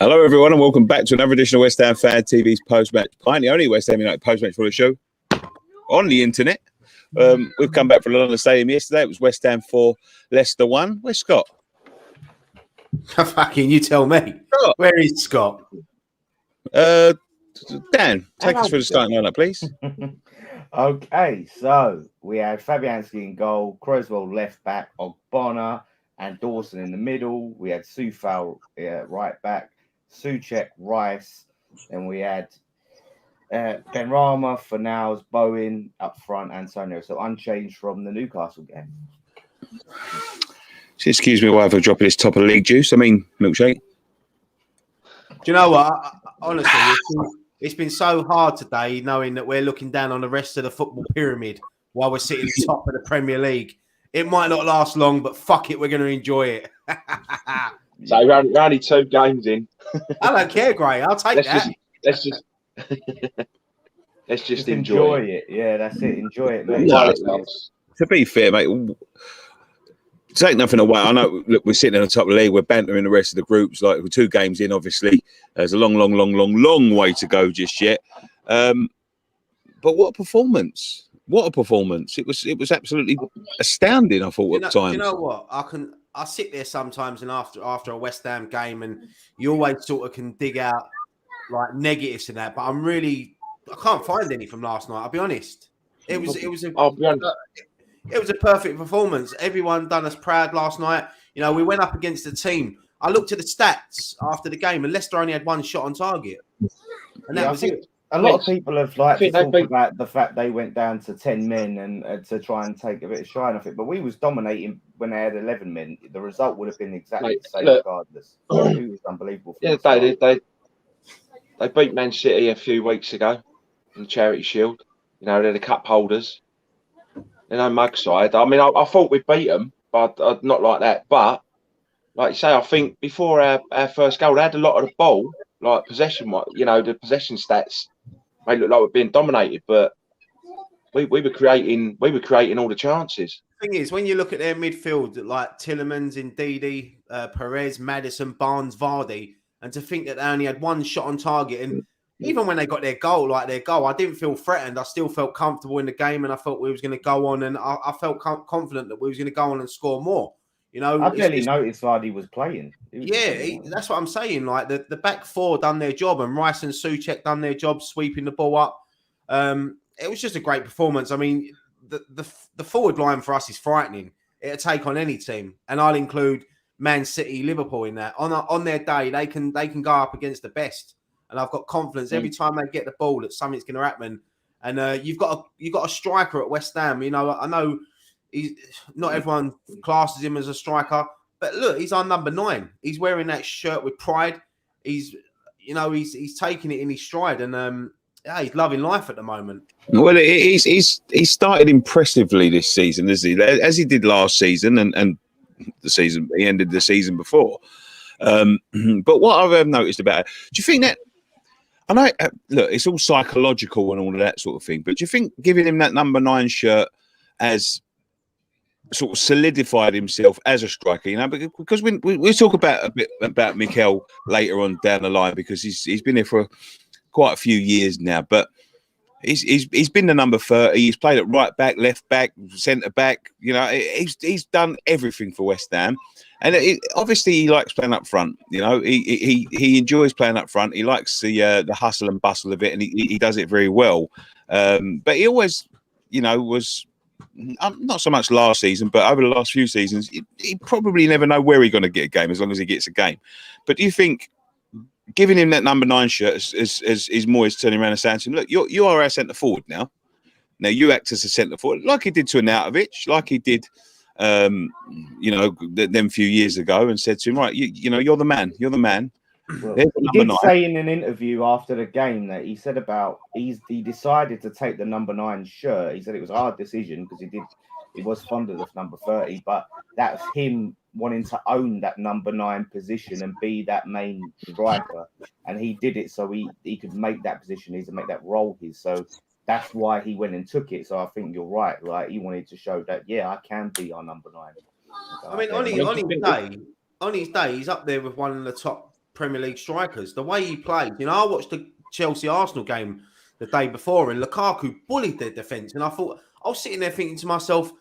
Hello, everyone, and welcome back to another edition of West Ham Fan TV's post-match Pint, the only West Ham United post-match for the show on the internet. We've come back from the London Stadium yesterday. It was West Ham 4, Leicester 1. Where's Scott? Fucking, you tell me. Scott. Where is Scott? Dan, take us through the starting lineup, please. Okay, so we had Fabianski in goal, Cresswell left back, Ogbonna and Dawson in the middle. We had Soufal right back, Souček, Rice, and we had Benrahma, Fornals, Bowen up front, Antonio. So unchanged from the Newcastle game. So excuse me while I'm dropping this top of the league juice. I mean, milkshake. Do you know what? Honestly, it's been so hard today knowing that we're looking down on the rest of the football pyramid while we're sitting top of the Premier League. It might not last long, but fuck it, we're going to enjoy it. So we're only 2 games in. I don't care, Gray. I'll take that. Let's just enjoy it. Yeah, that's it. Enjoy it, mate. No, to be fair, mate, take nothing away. I know, look, we're sitting at the top of the league. We're bantering the rest of the groups. Like, we're 2 games in, obviously. There's a long way to go just yet. But what a performance. What a performance. It was absolutely astounding, I thought, at times. You know what? I sit there sometimes and after a West Ham game, and you always sort of can dig out like negatives in that, but I can't find any from last night. I'll be honest. It was a perfect performance. Everyone done us proud last night. You know, we went up against the team. I looked at the stats after the game, and Leicester only had 1 shot on target, and that was it. A lot of people have talked about the fact they went down to 10 men and to try and take a bit of shine off it. But we was dominating when they had 11 men. The result would have been exactly the same regardless. It was unbelievable. Yeah, they beat Man City a few weeks ago in the Charity Shield. You know, they're the cup holders. They're no mug side. I mean, I thought we'd beat them, but not like that. But like you say, I think before our first goal, they had a lot of the ball, like possession. You know, the possession stats may look like we're being dominated, but we were creating all the chances. The thing is, when you look at their midfield, like Tielemans, Ndidi, Perez, Maddison, Barnes, Vardy, and to think that they only had 1 shot on target, and even when they got their goal, I didn't feel threatened. I still felt comfortable in the game, and I felt we was going to go on, and I felt confident that we was going to go on and score more. You know, I barely noticed Vardy was playing. That's what I'm saying. Like the back 4 done their job, and Rice and Souček done their job sweeping the ball up. It was just a great performance. I mean, the forward line for us is frightening. It'll take on any team, and I'll include Man City, Liverpool in that. On their day, they can go up against the best, and I've got confidence every time they get the ball that something's going to happen. And you've got a striker at West Ham. You know, I know. Not everyone classes him as a striker, but look, he's our number 9. He's wearing that shirt with pride. He's taking it in his stride, and he's loving life at the moment. Well, he's started impressively this season, isn't he? As he did last season, and the season he ended the season before. But what I've noticed about it, do you think that? I know, look, it's all psychological and all of that sort of thing, but do you think giving him that number 9 shirt as sort of solidified himself as a striker, you know, because we'll talk a bit about Mikel later on down the line, because he's been here for quite a few years now, but he's been the number 30. He's played at right back, left back, centre back. You know, he's done everything for West Ham, and obviously he likes playing up front. You know, he enjoys playing up front. He likes the hustle and bustle of it, and he does it very well. But he always, you know, was. Not so much last season, but over the last few seasons, he probably never know where he's going to get a game as long as he gets a game. But do you think giving him that number 9 shirt is Moyes turning around and saying to him, look, you are our centre forward now. Now you act as a centre forward, like he did to Arnautovic, like he did, you know, them few years ago, and said to him, right, you know, you're the man. Well, he did say in an interview after the game that he said about he decided to take the number 9 shirt. He said it was a hard decision because he was fond of the number 30, but that's him wanting to own that number 9 position and be that main striker, and he did it so he could make that position his and make that role his. So that's why he went and took it. So I think you're right. Like, he wanted to show that, yeah, I can be our number 9. I mean, on his day, he's up there with one of the top Premier League strikers. The way he plays, I watched the Chelsea Arsenal game the day before, and Lukaku bullied their defence. And I was sitting there thinking to myself,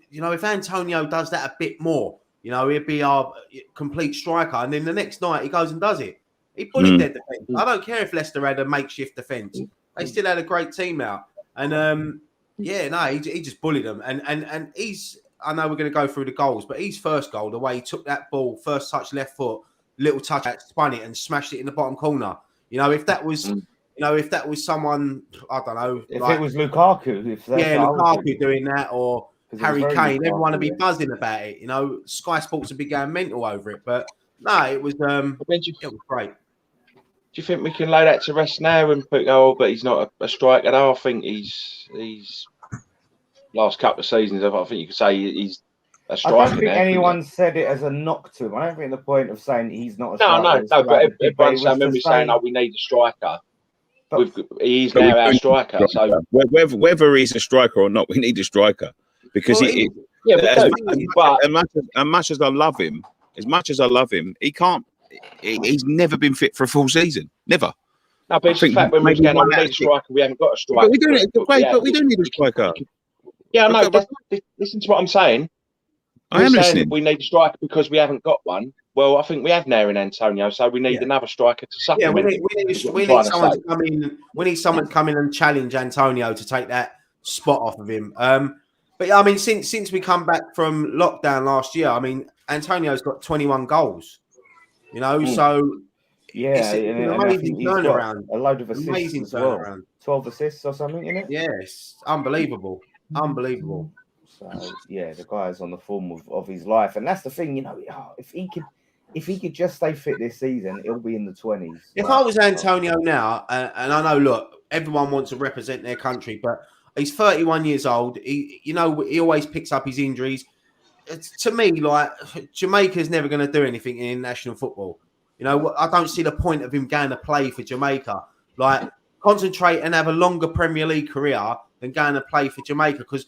if Antonio does that a bit more, he'd be our complete striker. And then the next night he goes and does it. He bullied their defence. I don't care if Leicester had a makeshift defence; they still had a great team out. And he just bullied them. And he's. I know we're going to go through the goals, but his first goal, the way he took that ball, first touch left foot, little touch, spun it and smashed it in the bottom corner. If that was, if that was someone, I don't know, if it was Lukaku, Lukaku doing that, or Harry Kane, everyone would be buzzing about it. Sky Sports would be going mental over it. But no, it was great. Do you think we can lay that to rest now and put, but he's not a striker now? I think he's last couple of seasons, I think you could say he's a striker. I don't think anyone said it as a knock to him. I don't think the point of saying he's not a striker. No, but everyone's saying, we need a striker. But he's now our striker. So whether he's a striker or not, we need a striker. Because as much as I love him, he can't. He's never been fit for a full season. Never. No, but it's the fact when we need a striker, we haven't got a striker. But we don't need a striker. Yeah, no. Listen to what I'm saying. I am listening. We need a striker because we haven't got one. Well, I think we have now in Antonio, so we need another striker to supplement. Yeah, we need someone to come in. We need someone to come in and challenge Antonio to take that spot off of him. But I mean, since we come back from lockdown last year, I mean, Antonio's got 21 goals. So it's an amazing turnaround. A load of assists as well. 12 assists or something in it. Yes, unbelievable. So the guy's on the form of his life, and that's the thing. If he could just stay fit this season, he'll be in the 20s. If I was Antonio now, and I know, look, everyone wants to represent their country, but he's 31 years old. He always picks up his injuries. To me, like, Jamaica's never going to do anything in international football. I don't see the point of him going to play for Jamaica. Like, concentrate and have a longer Premier League career than going to play for Jamaica, because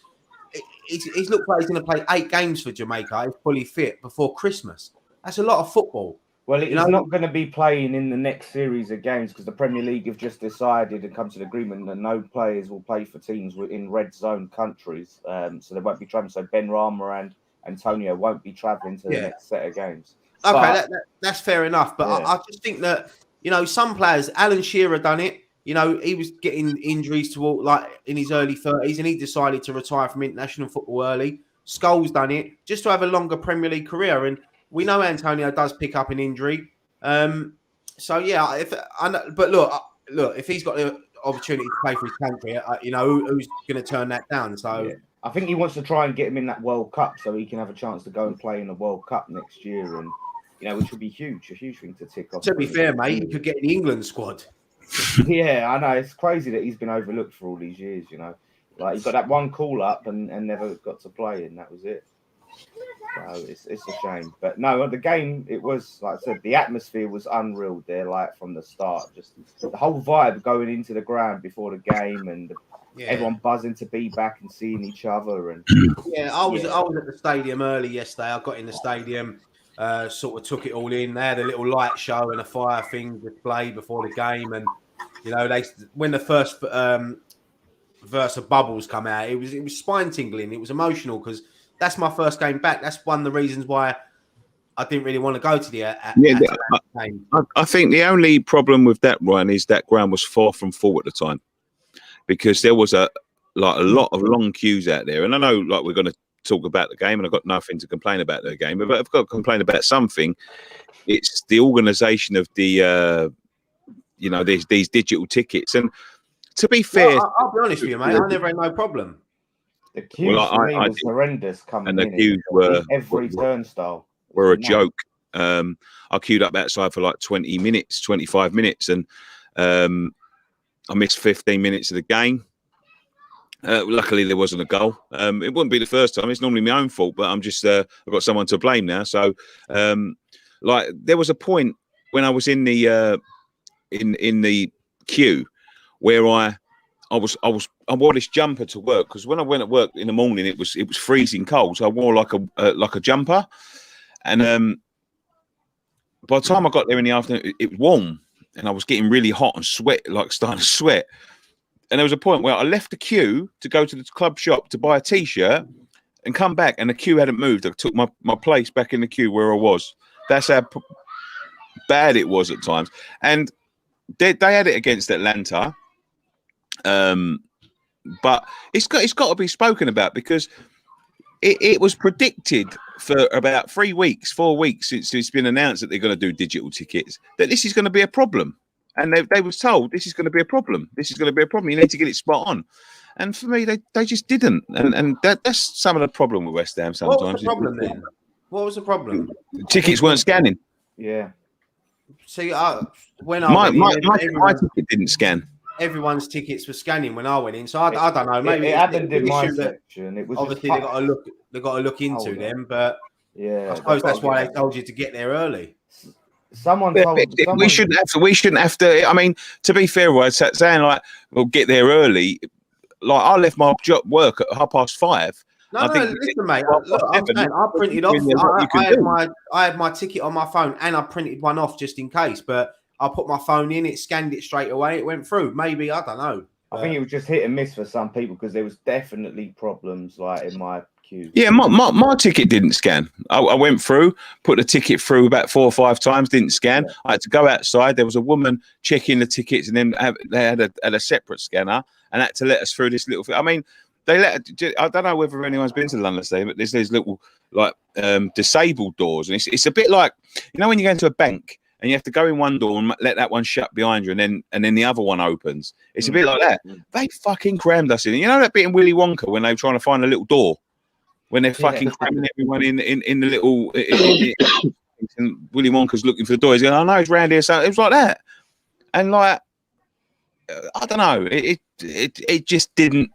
he's looked like he's going to play 8 games for Jamaica. He's fully fit before Christmas. That's a lot of football. Well, he's not going to be playing in the next series of games because the Premier League have just decided and come to an agreement that no players will play for teams in red zone countries. So they won't be traveling. So Ben Rama and Antonio won't be traveling to the next set of games. Okay, that's fair enough. But I just think that, some players, Alan Shearer done it. He was getting injuries in his early 30s, and he decided to retire from international football early. Scholes done it just to have a longer Premier League career, and we know Antonio does pick up an injury. But look, if he's got the opportunity to play for his country, who's going to turn that down? So I think he wants to try and get him in that World Cup so he can have a chance to go and play in the World Cup next year, and which would be huge, a huge thing to tick off. To be fair, mate, he could get in the England squad. Yeah, I know. It's crazy that he's been overlooked for all these years, Like, he got that one call up and never got to play, and that was it. So it's a shame. But no, the game, it was, like I said, the atmosphere was unreal there, like, from the start. Just the whole vibe going into the ground before the game, and everyone buzzing to be back and seeing each other. And I was at the stadium early yesterday. I got in the stadium, sort of took it all in. They had a little light show and a fire thing display before the game, and when the first verse of Bubbles come out, it was spine tingling. It was emotional because that's my first game back. That's one of the reasons why I didn't really want to go to the game. I think the only problem with that run is that ground was far from full at the time, because there was a lot of long queues out there. And I know, like, we're going to talk about the game, and I've got nothing to complain about the game, but I've got to complain about something. It's the organisation of the these digital tickets. And to be fair, I'll be honest with you, mate, I never had no problem. The queues was horrendous coming in. And the queues were every turnstile were a joke. I queued up outside for like 20 minutes, 25 minutes, and I missed 15 minutes of the game. Luckily, there wasn't a goal. It wouldn't be the first time. It's normally my own fault, but I'm just I've got someone to blame now. So, there was a point when I was in the queue where I wore this jumper to work, because when I went at work in the morning, it was freezing cold. So I wore like a jumper, and by the time I got there in the afternoon, it was warm, and I was getting really hot and starting to sweat. And there was a point where I left the queue to go to the club shop to buy a T-shirt and come back, and the queue hadn't moved. I took my place back in the queue where I was. That's how bad it was at times. And they had it against Atlanta. But it's got to be spoken about, because it was predicted for about 4 weeks since it's been announced that they're going to do digital tickets, that this is going to be a problem. And they was told this is going to be a problem. This is going to be a problem. You need to get it spot on. And for me, they just didn't. And that's some of the problem with West Ham sometimes. What was the problem then? What was the problem? Tickets weren't scanning. Yeah. See, when I my ticket didn't scan. Everyone's tickets were scanning when I went in, so I don't know. Maybe it happened in my section. It was obviously they got to look into them, but yeah, I suppose that's why they told you to get there early. Someone we shouldn't have to. I mean, to be fair, I was saying like, we'll get there early. Like, I left my work at 5:30. No, listen, mate. Look, I'm saying, I printed off. I had my ticket on my phone, and I printed one off just in case. But I put my phone in, it scanned it straight away, it went through. Maybe, I don't know. I think it was just hit and miss for some people, because there was definitely problems like in my queue. Yeah, my ticket didn't scan. I went through, put the ticket through about 4 or 5 times, didn't scan. Yeah. I had to go outside. There was a woman checking the tickets, and then they had a separate scanner, and had to let us through this little thing. I mean, I don't know whether anyone's been to London today, but there's little like disabled doors, and it's a bit like, you know, when you go into a bank and you have to go in one door and let that one shut behind you, and then the other one opens. It's a bit like that. They fucking crammed us in. You know that bit in Willy Wonka when they were trying to find a little door, when they're fucking cramming everyone in the little. And Willy Wonka's looking for the door. He's going, "I know it's round here." So it was like that, and like, I don't know. It just didn't.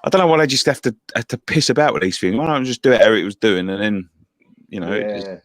I don't know why they just have to piss about with these things. Why don't just do it how it was doing, and then, you know. Yeah.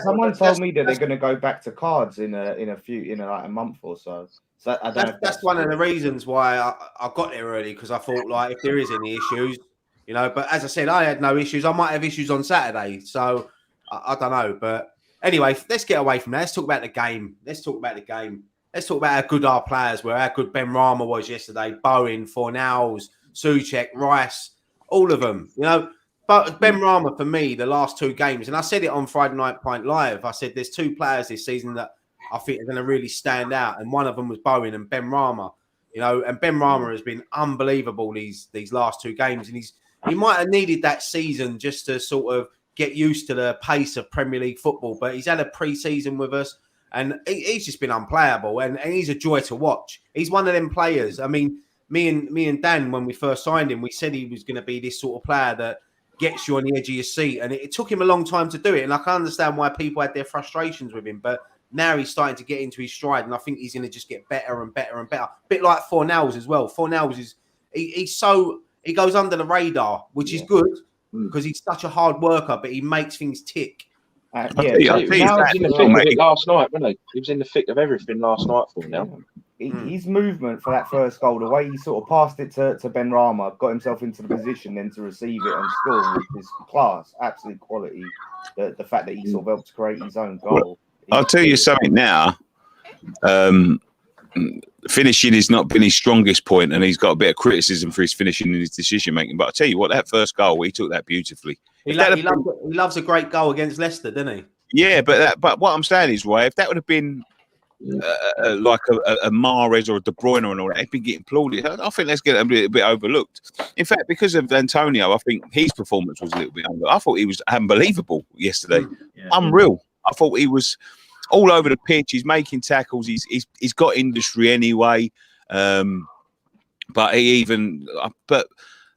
Someone told me that they're going to go back to cards in like a month or so. So that's one of the reasons why I got there early, because I thought, like, if there is any issues, you know. But as I said, I had no issues. I might have issues on Saturday, so I don't know. But anyway, let's get away from that. Let's talk about the game. Let's talk about how good our players were. How good Ben Rama was yesterday. Bowen, Fornals, Souček, Rice, all of them, you know. But Ben Rama, for me, the last 2 games, and I said it on Friday Night Pint Live, I said there's 2 players this season that I think are going to really stand out, and one of them was Bowen and Ben Rama, you know. And Ben Rama has been unbelievable these last 2 games, and he might have needed that season just to sort of get used to the pace of Premier League football. But he's had a pre-season with us, and he's just been unplayable, and he's a joy to watch. He's one of them players. I mean, me and Dan, when we first signed him, we said he was going to be this sort of player that gets you on the edge of your seat, and it took him a long time to do it. And I can understand why people had their frustrations with him, but now he's starting to get into his stride, and I think he's going to just get better and better and better. A bit like Fornals as well. Fornals is he goes under the radar, which is good, because he's such a hard worker, but he makes things tick. He was in the thick of it last night, wasn't he? He was in the thick of everything last night for now. His movement for that first goal, the way he sort of passed it to Ben Rama, got himself into the position then to receive it and score, with his class, absolute quality. The fact that he sort of helped to create his own goal. I'll tell you something now. Finishing has not been his strongest point, and he's got a bit of criticism for his finishing and his decision making. But I'll tell you what, that first goal, he took that beautifully. He loves a great goal against Leicester, doesn't he? Yeah, but what I'm saying is, if that would have been like a Mahrez or a De Bruyne and all that, he'd been getting applauded. I think that's getting a bit overlooked. In fact, because of Antonio, I think his performance was a little bit I thought he was unbelievable yesterday. Unreal. I thought he was all over the pitch. He's making tackles. He's got industry anyway. But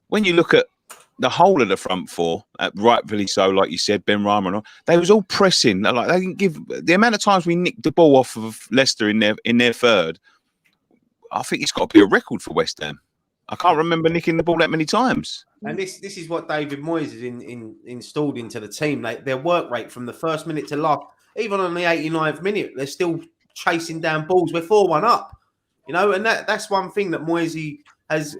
when you look at the whole of the front four, rightfully so, like you said, Ben Rama and all, they was all pressing. Like, they didn't give the amount of times we nicked the ball off of Leicester in their third. I think it's got to be a record for West Ham. I can't remember nicking the ball that many times. And this is what David Moyes has installed into the team. Their work rate from the first minute to last, even on the 89th minute, they're still chasing down balls. We're 4-1 up, you know, and that's one thing that Moyes has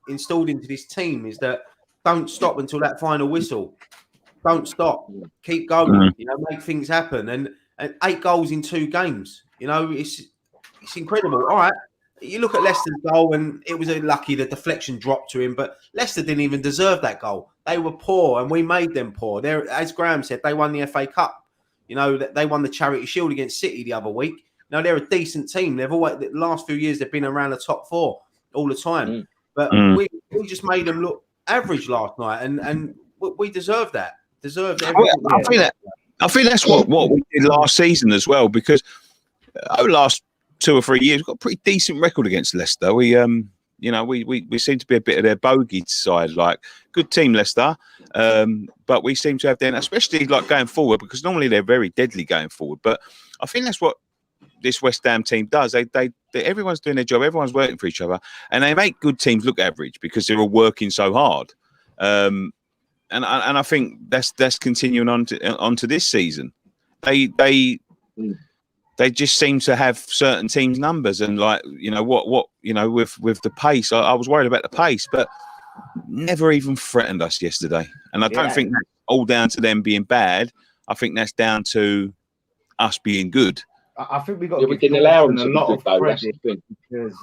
installed into this team, is that don't stop until that final whistle. don't stop, keep going. You know, make things happen. And 8 goals in 2 games. You know, it's incredible. All right. You look at Leicester's goal, and it was lucky the deflection dropped to him, but Leicester didn't even deserve that goal. They were poor, and we made them poor. As Graham said, they won the FA Cup. You know, they won the Charity Shield against City the other week. You know, they're a decent team. They've always, the last few years, they've been around the top 4 all the time. But we just made them look average last night, and we deserve that. Deserved everything. I think that's what we did last season as well, because over the last 2 or 3 years, we've got a pretty decent record against Leicester. We seem to be a bit of their bogey side, like good team Leicester, but we seem to have them, especially like going forward, because normally they're very deadly going forward. But I think that's what this West Ham team does. They everyone's doing their job, everyone's working for each other, and they make good teams look average because they're all working so hard. And I think that's continuing on to this season. They just seem to have certain teams' numbers, and like with the pace. I was worried about the pace, but never even threatened us yesterday. And I don't think that's all down to them being bad. I think that's down to us being good. I think we got we didn't allow him to a lot of credit because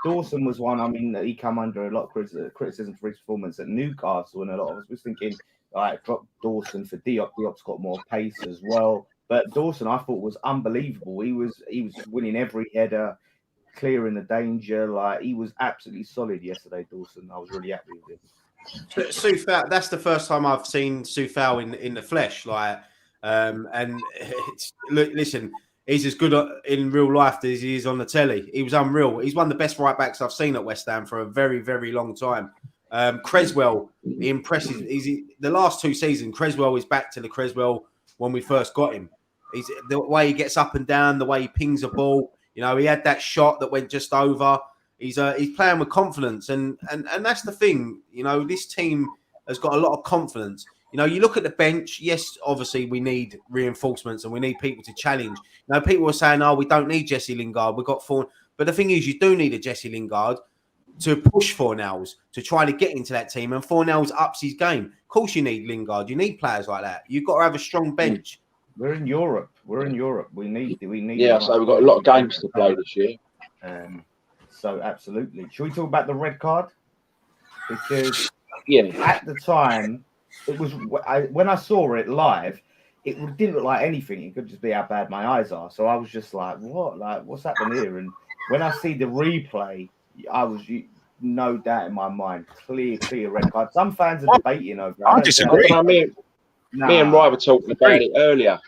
Dawson was one. I mean, he come under a lot of criticism for his performance at Newcastle, and a lot of us was thinking, all right, drop Dawson for Diop. Diop's got more pace as well. But Dawson, I thought, was unbelievable. He was winning every header, clearing the danger. Like, he was absolutely solid yesterday, Dawson. I was really happy with him. Soufal, that's the first time I've seen Soufal in the flesh. Like, and listen, he's as good in real life as he is on the telly. He was unreal. He's one of the best right backs I've seen at West Ham for a very, very long time. Creswell, he impresses. The last 2 seasons, Creswell is back to the Creswell when we first got him. He's the way he gets up and down, the way he pings a ball. You know, he had that shot that went just over. He's playing with confidence, and that's the thing. You know, this team has got a lot of confidence. You know, you look at the bench. Yes, obviously we need reinforcements and we need people to challenge. You know, people were saying, "Oh, we don't need Jesse Lingard. We've got 4." But the thing is, you do need a Jesse Lingard to push Fornals, to try to get into that team, and Fornals ups his game. Of course, you need Lingard. You need players like that. You've got to have a strong bench. We're in Europe. We need. Yeah, so we've got a lot of games to play this year. So absolutely. Should we talk about the red card? Because at the time, it was when I saw it live, it didn't look like anything. It could just be how bad my eyes are. So I was just like, "What? Like, what's happening here?" And when I see the replay, I was no doubt in my mind, clear red card. Some fans are debating over it. I disagree. Me and Ryan were talking about it earlier.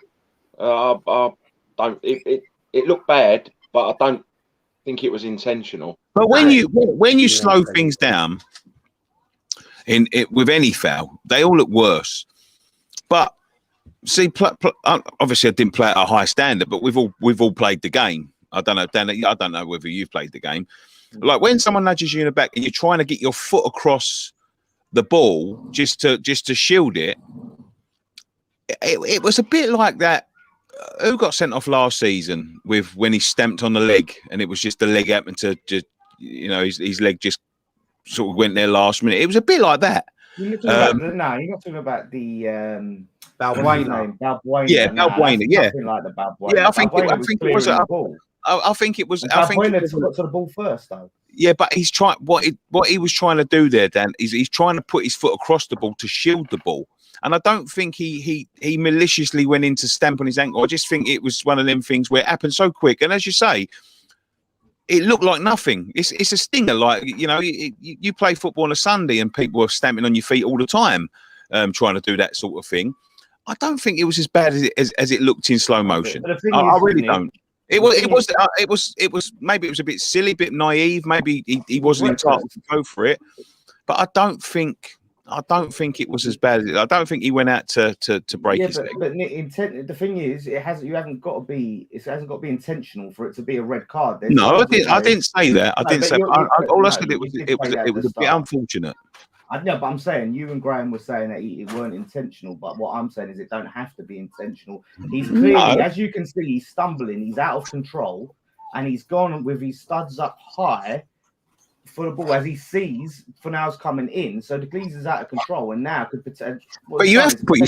It looked bad, but I don't think it was intentional. But when you slow things down with any foul, they all look worse. But see, obviously I didn't play at a high standard, but we've all played the game. I don't know, Dan. I don't know whether you've played the game. Like when someone nudges you in the back and you're trying to get your foot across the ball just to shield it. It was a bit like that. Who got sent off last season when he stamped on the leg, and it was just the leg happened to just, his leg just sort of went there last minute. It was a bit like that. You're talking you're not talking about the Balbuena. Yeah, Balbuena. Yeah, something like the Balbuena. Yeah, I think it was. I think it was. Balbuena got to the ball first, though. Yeah, but he's trying. What he was trying to do there, Dan, is he's trying to put his foot across the ball to shield the ball. And I don't think he maliciously went in to stamp on his ankle. I just think it was one of them things where it happened so quick. And as you say, it looked like nothing. It's a stinger. Like, you play football on a Sunday and people are stamping on your feet all the time, trying to do that sort of thing. I don't think it was as bad as it looked in slow motion. I really don't. It was maybe it was a bit silly, a bit naive. Maybe he wasn't entitled to go for it. But I don't think it was as bad. I don't think he went out to break his leg. But the thing is, it hasn't got to be intentional for it to be a red card. No, I didn't say that. I didn't say. All I said it was a bit unfortunate. I know, but I'm saying you and Graham were saying that it weren't intentional. But what I'm saying is it don't have to be intentional. He's clearly, as you can see, he's stumbling. He's out of control, and he's gone with his studs up high. for the ball as he sees Fornals coming in. So the Glees is out of control, and now could potentially. But you have to put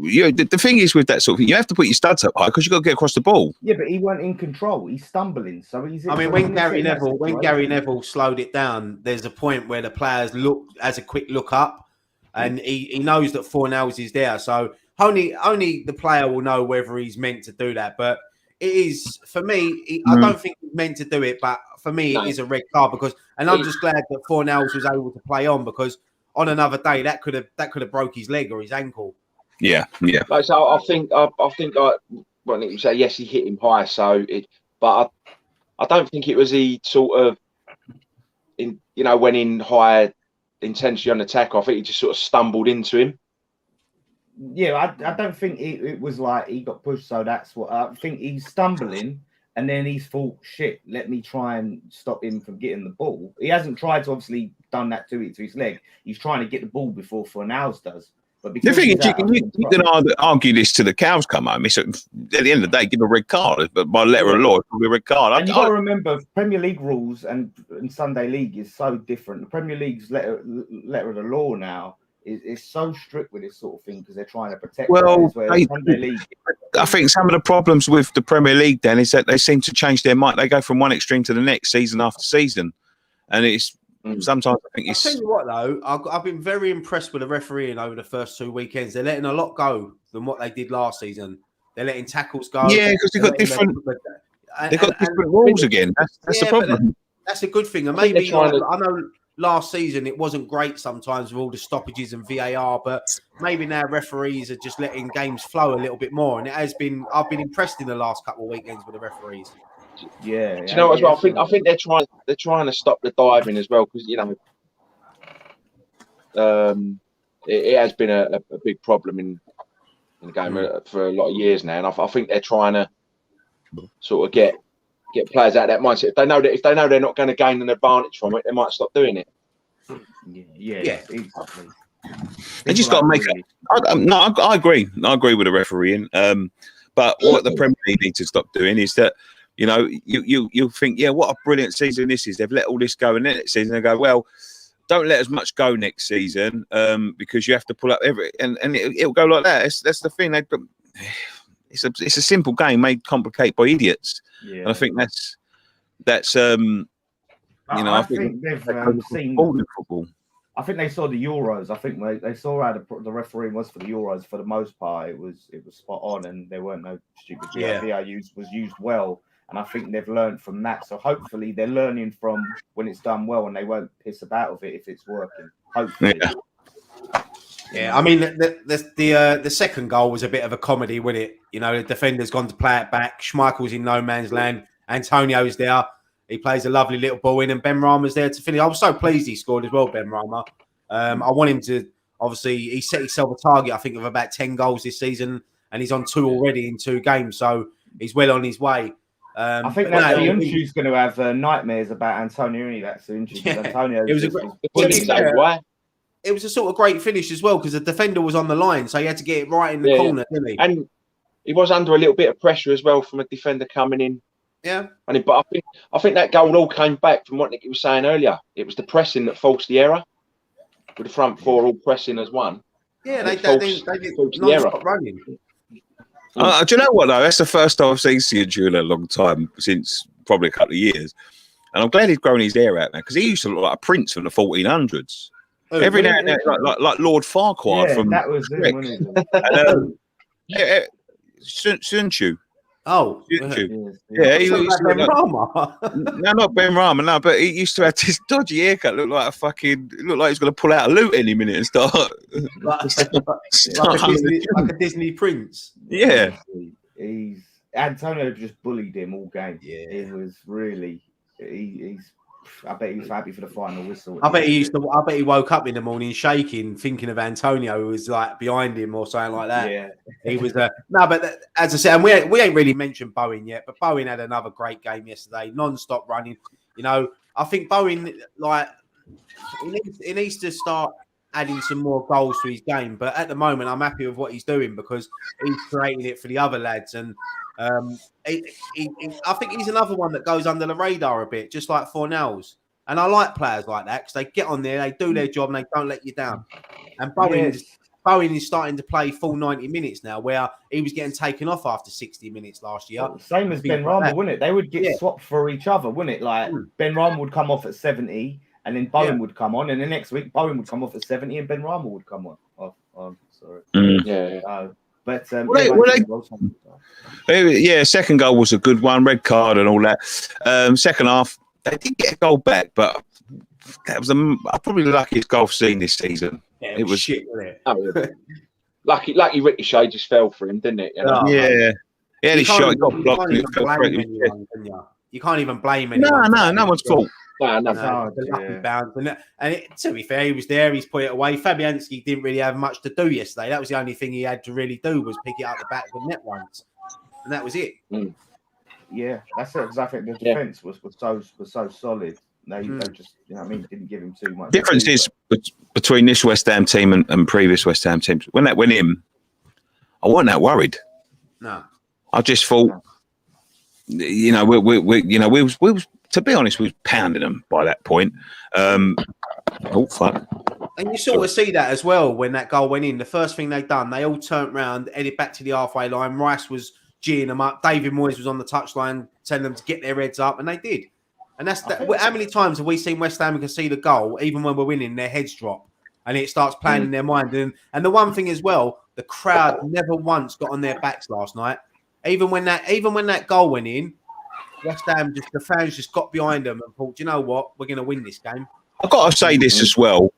the thing is with that sort of thing, you have to put your studs up high because you got to get across the ball. Yeah, but he weren't in control. He's stumbling, so he's. I mean, when Gary Neville slowed it down, there's a point where the players as a quick look up, and he knows that Fornals is there. So only the player will know whether he's meant to do that. But it is, for me, I don't think he's meant to do it, but for me, it is a red card and I'm just glad that Fornals was able to play on, because on another day that could have broke his leg or his ankle. Yeah. Like, so I think well, you say yes, he hit him high, but I don't think it was he sort of went in high intensity on attack. I think he just sort of stumbled into him. Yeah, I don't think it was like he got pushed, so that's what I think. He's stumbling, and then he's thought, shit, let me try and stop him from getting the ball. He hasn't tried to obviously done that to his leg. He's trying to get the ball before Fornals does. But the thing is, you can argue this till the cows come home. At the end of the day, give a red card, but by letter of law, it'll be a red card. And you got to remember, Premier League rules and Sunday League is so different. The Premier League's letter of the law now is so strict with this sort of thing because they're trying to protect. Well, Sunday League. I think some of the problems with the Premier League then is that they seem to change their mind. They go from one extreme to the next, season after season, and it's. Sometimes I think it's. I'll tell you what, though, I've been very impressed with the refereeing over the first 2 weekends. They're letting a lot go than what they did last season. They're letting tackles go. Yeah, because they've got different. They've got different rules again. That's the problem. That's a good thing. And maybe I know last season it wasn't great sometimes with all the stoppages and VAR, but maybe now referees are just letting games flow a little bit more. And it has been. I've been impressed in the last couple of weekends with the referees. Yeah, do you know as well? I think they're trying to stop the diving as well, because it has been a big problem in the game for a lot of years now, and I think they're trying to sort of get players out of that mindset. If they know they're not going to gain an advantage from it, they might stop doing it. Yeah, exactly. They just got to make it. I agree. I agree with the refereeing. But what the Premier League need to stop doing is that. You think, what a brilliant season this is. They've let all this go, and next season they go, well, don't let as much go next season because you have to pull up and it'll go like that. That's the thing. It's a simple game made complicated by idiots, and I think that's I think they've seen football. I think they saw the Euros. I think they saw how the refereeing was for the Euros. For the most part, it was spot on, and there weren't no stupid VAR was used well. And I think they've learned from that. So hopefully they're learning from when it's done well, and they won't piss about with it if it's working. Hopefully. Yeah, I mean the second goal was a bit of a comedy, wasn't it? The defender's gone to play it back. Schmeichel's in no man's land. Antonio's there. He plays a lovely little ball in, and Ben Rama's there to finish. I was so pleased he scored as well, Ben Rama. I want him to. Obviously, he set himself a target, I think, of about 10 goals this season, and he's on 2 already in 2 games. So he's well on his way. I think that Unchu's going to have nightmares about Antonio. That's interesting. Yeah. Antonio. It was a sort of great finish as well, because the defender was on the line, so he had to get it right in the corner, didn't he? And he was under a little bit of pressure as well from a defender coming in. Yeah. But I think that goal all came back from what Nicky was saying earlier. It was the pressing that forced the error, with the front 4 all pressing as one. Yeah, they did non-stop running. Do you know what, though? That's the first time I've seen Sientu in a long time, since probably a couple of years. And I'm glad he's grown his hair out now, because he used to look like a prince from the 1400s. Every now and then, like Lord Farquaad from... that was him, wasn't it? Sientu. Oh. Yeah, he used to Ben Rama. No, not Ben Rama, no, but he used to have this dodgy haircut, looked like he's going to pull out a loot any minute and start... like a Disney prince. Yeah. Antonio just bullied him all game. Yeah. It was really... I bet he was happy for the final whistle. I bet he woke up in the morning shaking, thinking of Antonio, who was like behind him or something like that. Yeah, he was. But as I said, and we ain't really mentioned Bowen yet, but Bowen had another great game yesterday, non-stop running. I think Bowen he needs to start adding some more goals to his game. But at the moment, I'm happy with what he's doing, because he's creating it for the other lads. And I think he's another one that goes under the radar a bit, just like Fornals. And I like players like that because they get on there, they do their job, and they don't let you down. And Bowen is starting to play full 90 minutes now, where he was getting taken off after 60 minutes last year. Well, same as Ben Rama, wouldn't it? They would get swapped for each other, wouldn't it? Like Ben Rama would come off at 70, and then Bowen would come on, and the next week Bowen would come off at 70, and Ben Rama would come on. Sorry. But second goal was a good one, red card and all that. Second half, they did get a goal back, but that was probably the luckiest goal I've seen this season. Yeah, it was shit, wasn't it? Lucky Ricochet just fell for him, didn't it? You know? Yeah. Yeah, he shot, got blocked. You can't even blame anyone. No one's fault. Lucky bounce. And to be fair, he was there. He's put it away. Fabianski didn't really have much to do yesterday. That was the only thing he had to really do was pick it out the back of the net once, and that was it. Yeah, that's it. Because I think the defense was so solid. They just, didn't give him too much. Difference is between this West Ham team and previous West Ham teams. When that went in, I wasn't that worried. No, I just thought, we was, to be honest, we was pounding them by that point. Oh fuck! And you sort of see that as well when that goal went in. The first thing they done, they all turned round, headed back to the halfway line. Rice was geeing them up. David Moyes was on the touchline, telling them to get their heads up, and they did. And that's how many times have we seen West Ham concede a goal, even when we're winning, their heads drop, and it starts playing in their mind. And the one thing as well, the crowd never once got on their backs last night. Even when that goal went in, West Ham the fans just got behind them and thought, you know what, we're going to win this game. I've got to say this as well.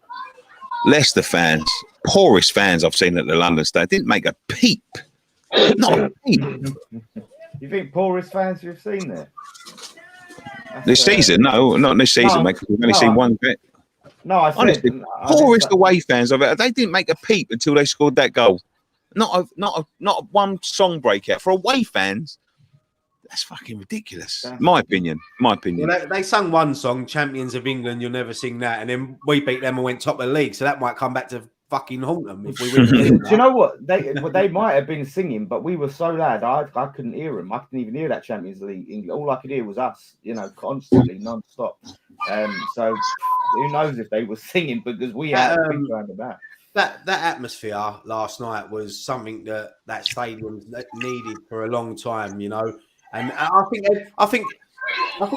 Leicester fans, poorest fans I've seen at the London Stadium, didn't make a peep. Not a peep. You think poorest fans you've seen there? This season? No, not this season, mate. We've only seen one bit. No, honestly, poorest away fans of it. They didn't make a peep until they scored that goal. Not a one song breakout for away fans. That's fucking ridiculous. My opinion. Well, they sung one song, "Champions of England." You'll never sing that, and then we beat them and went top of the league. So that might come back to fucking haunt them if we win. Do you know what they might have been singing, but we were so loud I couldn't hear them. I couldn't even hear that Champions League England. All I could hear was us, constantly non-stop. So who knows if they were singing because we had a big round about. That atmosphere last night was something that stadium needed for a long time, And I think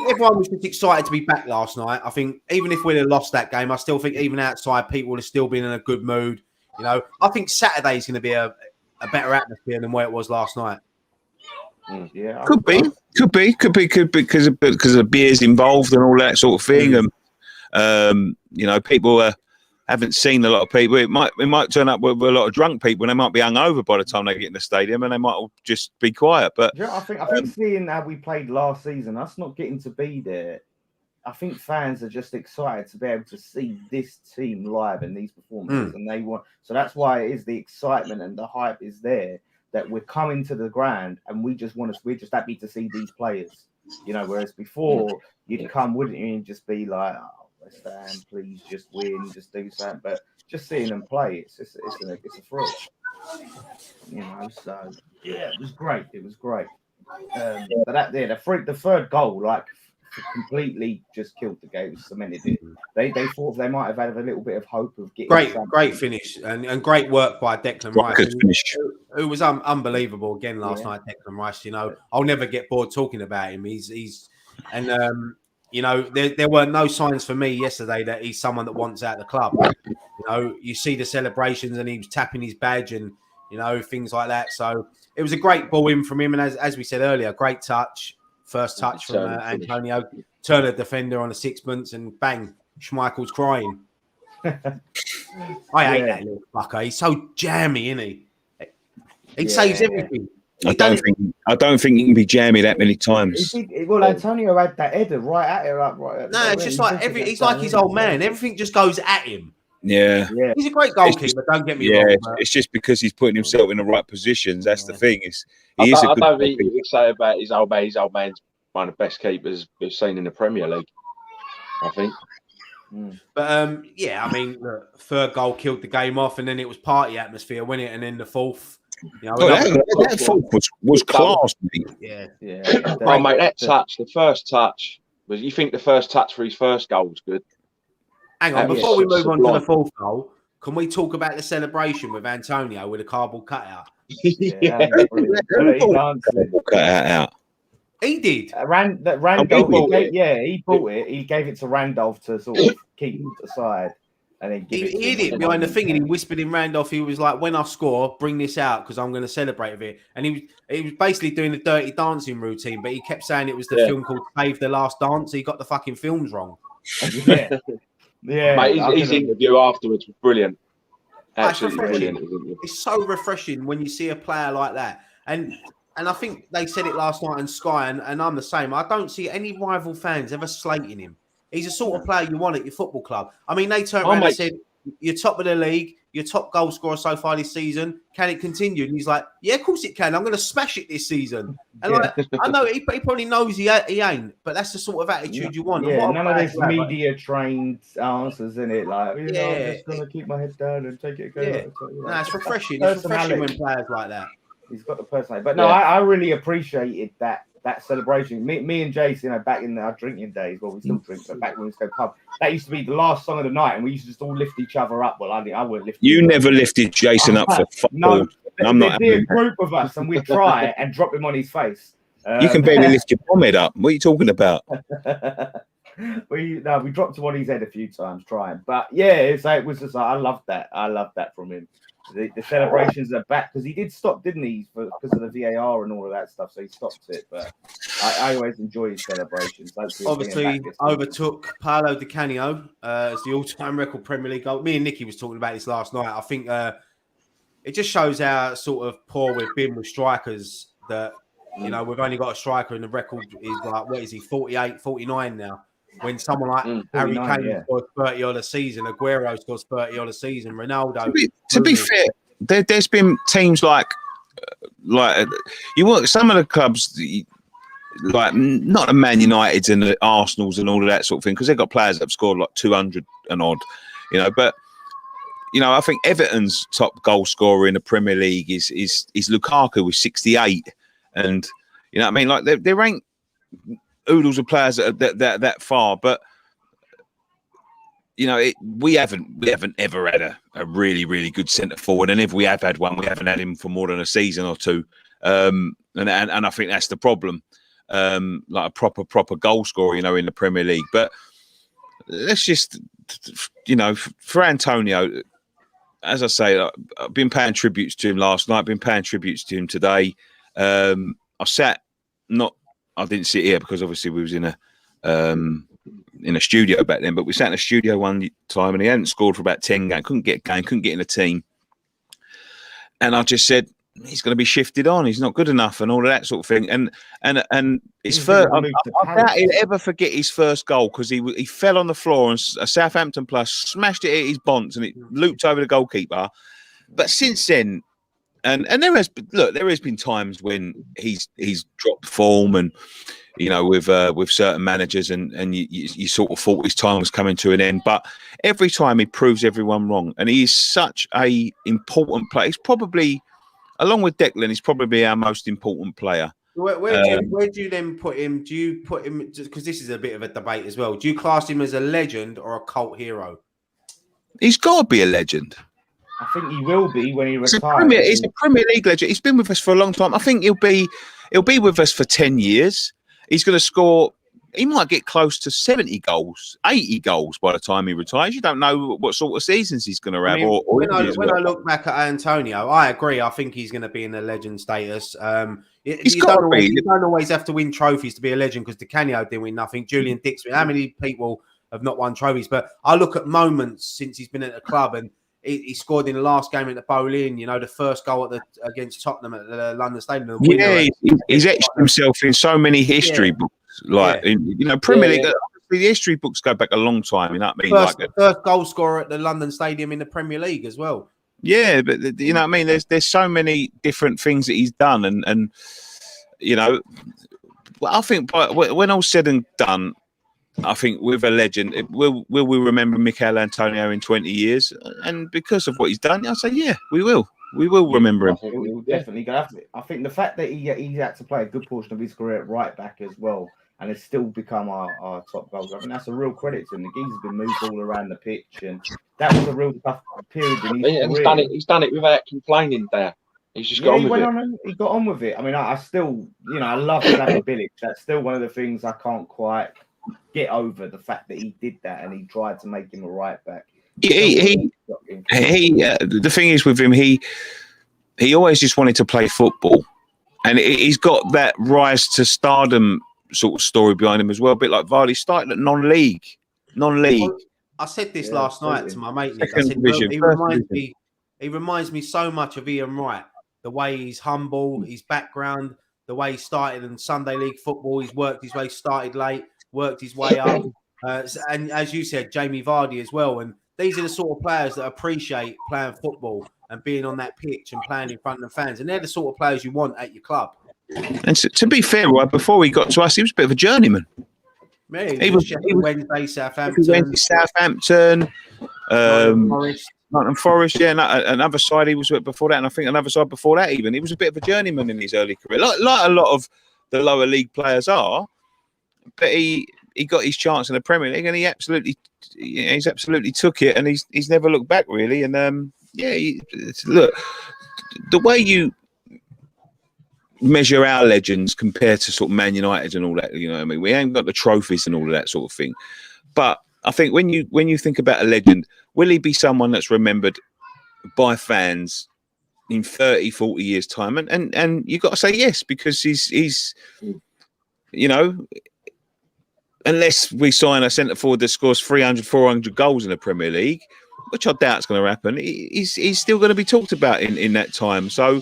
everyone was just excited to be back last night. I think even if we'd have lost that game, I still think even outside people would have still been in a good mood. I think Saturday's going to be a better atmosphere than where it was last night. Yeah, could be because of the beers involved and all that sort of thing. And people haven't seen a lot of people. It might turn up with a lot of drunk people, and they might be hungover by the time they get in the stadium, and they might all just be quiet. But I think seeing how we played last season, us not getting to be there, I think fans are just excited to be able to see this team live in these performances, and they want. So that's why it is the excitement and the hype is there that we're coming to the ground, and we're just happy to see these players. Whereas before you'd come, wouldn't you, and just be like, West Ham, please just win, just do something. But just seeing them play, it's a thrill. So yeah, it was great. But the third goal, completely just killed the game, cemented it. They thought they might have had a little bit of hope of getting great finish and great work by Declan Rice, who was unbelievable again last night. Declan Rice, I'll never get bored talking about him. There were no signs for me yesterday that he's someone that wants out of the club. You see the celebrations and he was tapping his badge and, things like that. So it was a great ball in from him. And as we said earlier, great touch. First touch from Antonio. Turner defender on a sixpence and bang, Schmeichel's crying. I hate that little fucker. He's so jammy, isn't he? He saves everything. I don't think he can be jammy that many times. Antonio had that header right at it. Right. No, it's just like he's like his old man. Everything just goes at him. Yeah. He's a great goalkeeper. Don't get me wrong. Yeah, it's just because he's putting himself in the right positions. That's the thing. I don't think you can say about his old man. His old man's one of the best keepers we've seen in the Premier League, I think. But look, third goal killed the game off, and then it was party atmosphere, wasn't it? And then the fourth. That fault was class, mate. Yeah. Oh, mate, that touch, the first touch, Was you think the first touch for his first goal was good? Hang on, before we move on to the fourth goal, can we talk about the celebration with Antonio with a cardboard cutout? Yeah, out. He did. Randolph, he bought it. He gave it to Randolph to sort of keep aside. And then give he hid it behind the thing, and he whispered in Randolph. He was like, "When I score, bring this out because I'm going to celebrate with it." And he was basically doing the dirty dancing routine, but he kept saying it was the film called Save the Last Dance. He got the fucking films wrong. Yeah. Mate, his interview afterwards was brilliant. Absolutely brilliant. It's so refreshing when you see a player like that, and I think they said it last night on Sky, and I'm the same. I don't see any rival fans ever slating him. He's the sort of player you want at your football club. I mean, they turned around and said, "You're top of the league. You're top goal scorer so far this season. Can it continue?" And he's like, "Yeah, of course it can. I'm going to smash it this season." And I know he probably knows he ain't, but that's the sort of attitude you want. Yeah, none of this media-trained answers in it. Like, I'm just going to keep my head down and take it. No, it's refreshing. It's refreshing when players like that. He's got the personality. But no, I really appreciated that celebration. Me and Jason, back in our drinking days, well, we still drink, but back when we used to go pub, that used to be the last song of the night, and we used to just all lift each other up. Well, I wouldn't lift. You never lifted Jason up for fuck. No, there'd be a group of us, and we'd try and drop him on his face. You can barely lift your pomade up. What are you talking about? we dropped him on his head a few times trying, but yeah, it was just I loved that. I loved that from him. The celebrations are back because he did stop, didn't he? Because of the VAR and all of that stuff. So he stopped it. But I always enjoy his celebrations. Obviously, overtook Paolo Di Canio as the all-time record Premier League goal. Me and Nicky was talking about this last night. I think it just shows how sort of poor we've been with strikers. That we've only got a striker, and the record is like, what is he, 48, 49 now? When someone like Harry Kane scores 30 odd a season, Aguero scores 30 odd a season, Ronaldo. To be fair, there's been teams like you want some of the clubs like not the Man Uniteds and the Arsenals and all of that sort of thing, because they've got players that have scored like 200 and odd, But I think Everton's top goal scorer in the Premier League is Lukaku with 68, and I mean, like there ain't oodles of players that far, but we haven't ever had a really, really good centre forward, and if we have had one, we haven't had him for more than a season or two, and I think that's the problem. Like a proper goal scorer, in the Premier League. But let's just, for Antonio, as I say, I've been paying tributes to him last night. Been paying tributes to him today. I didn't sit here because obviously we was in a studio back then, but we sat in a studio one time and he hadn't scored for about 10 games, couldn't get in a team. And I just said, he's going to be shifted on. He's not good enough and all of that sort of thing. And his first, I doubt he'll ever forget his first goal because he fell on the floor and a Southampton player smashed it at his bonds and it looped over the goalkeeper. But since then, and there has been times when he's dropped form and with certain managers and you sort of thought his time was coming to an end, but every time he proves everyone wrong, and he's such a important player. He's probably, along with Declan, he's probably our most important player. Where do you then put him? Do you put him, because this is a bit of a debate as well, do you class him as a legend or a cult hero? He's got to be a legend. I think he will be when he retires. He's a Premier League legend. He's been with us for a long time. I think he'll be with us for 10 years. He's going to score. He might get close to 70 goals, 80 goals by the time he retires. You don't know what sort of seasons he's going to have. When I look back at Antonio, I agree. I think he's going to be in a legend status. You don't always have to win trophies to be a legend, because Di Canio didn't win nothing. Julian Dixon. How many people have not won trophies? But I look at moments since he's been at the club, and he scored in the last game at the Boleyn, the first goal against Tottenham at the London Stadium. He's etched himself in so many history books. Premier League, the history books go back a long time. First goal scorer at the London Stadium in the Premier League as well. Yeah, but there's so many different things that he's done, and I think when all's said and done, I think with a legend, will we remember Mikel Antonio in 20 years? And because of what he's done, I say, yeah, we will. We will remember him. We'll definitely go after it. I think the fact that he had to play a good portion of his career at right back as well, and has still become our top goal scorer. I think that's a real credit to him. The geezer's been moved all around the pitch, and that was a real tough period in his career. He's done it without complaining there. He's just got on with it. He got on with it. I mean, I still, I love Slaven Bilic. That's still one of the things I can't quite get over, the fact that he did that and he tried to make him a right back. The thing is with him, he always just wanted to play football, and he's got that rise to stardom sort of story behind him as well. A bit like Vardy, started at non-league. I said this last night to my mate Nick. I said, he reminds me so much of Ian Wright. The way he's humble, his background, the way he started in Sunday League football, he's worked his way, started late, worked his way up. And as you said, Jamie Vardy as well. And these are the sort of players that appreciate playing football and being on that pitch and playing in front of the fans. And they're the sort of players you want at your club. And to be fair, right, before he got to us, he was a bit of a journeyman. Yeah, he was Wednesday, Southampton. Nottingham Forest, yeah, another side he was with before that, and I think another side before that even. He was a bit of a journeyman in his early career, like a lot of the lower league players are. But he got his chance in the Premier League, and he's absolutely took it, and he's never looked back really. And look, the way you measure our legends compared to sort of Man United and all that, you know what I mean? We ain't got the trophies and all of that sort of thing, but I think when you think about a legend, will he be someone that's remembered by fans in 30, 40 years' time? And you've got to say yes, because he's unless we sign a centre forward that scores 300, 400 goals in the Premier League, which I doubt is going to happen, he's still going to be talked about in that time. So,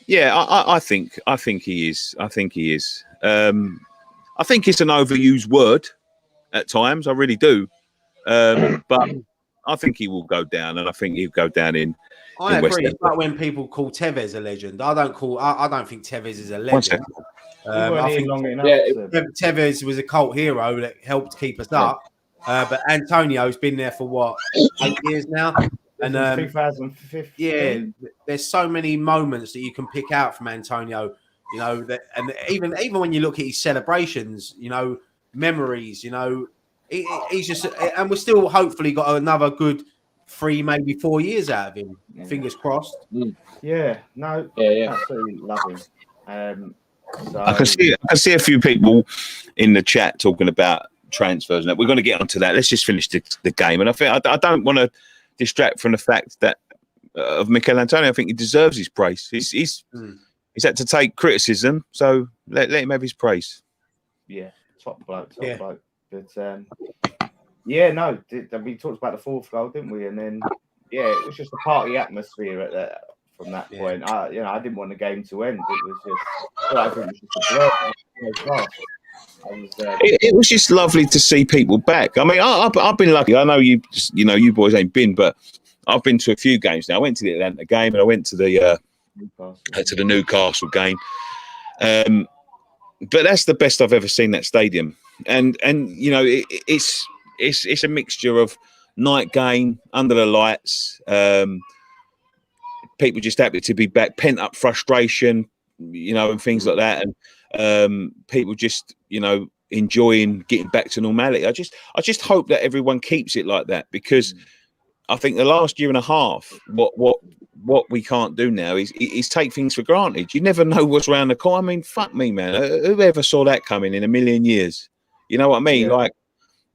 yeah, I think he is. I think he is. I think it's an overused word at times. I really do. But I think he will go down, and I think he'll go down in. I agree. It's like when people call Tevez a legend. I don't think Tevez is a legend. I think Tevez was a cult hero that helped keep us up. But Antonio's been there for what, 8 years now? And 2015. Yeah, there's so many moments that you can pick out from Antonio. You know, and even when you look at his celebrations, you know, memories, you know, he's just, and we're still hopefully got another good 3, maybe 4 years out of him. Yeah. Fingers crossed. Yeah, no, absolutely lovely. So... I can see a few people in the chat talking about transfers, and we're going to get onto that. Let's just finish the game, and I think I don't want to distract from the fact that of Mikel Antonio. I think he deserves his praise. He's had to take criticism, so let him have his praise. Yeah, top bloke. But we talked about the fourth goal, didn't we? And then it was just a party atmosphere from that point. I didn't want the game to end. It was just It was just lovely to see people back. I mean, I've been lucky. I know you boys ain't been, but I've been to a few games now. I went to the Atlanta game, and I went to the Newcastle game. But that's the best I've ever seen that stadium. And you know, it's a mixture of night game under the lights. People just happy to be back, pent up frustration, you know, and things like that, and people just, you know, enjoying getting back to normality. I just hope that everyone keeps it like that, because I think the last year and a half, what we can't do now is take things for granted. You never know what's around the corner. I mean, fuck me, man. Whoever saw that coming in a million years? You know what I mean? Yeah. Like,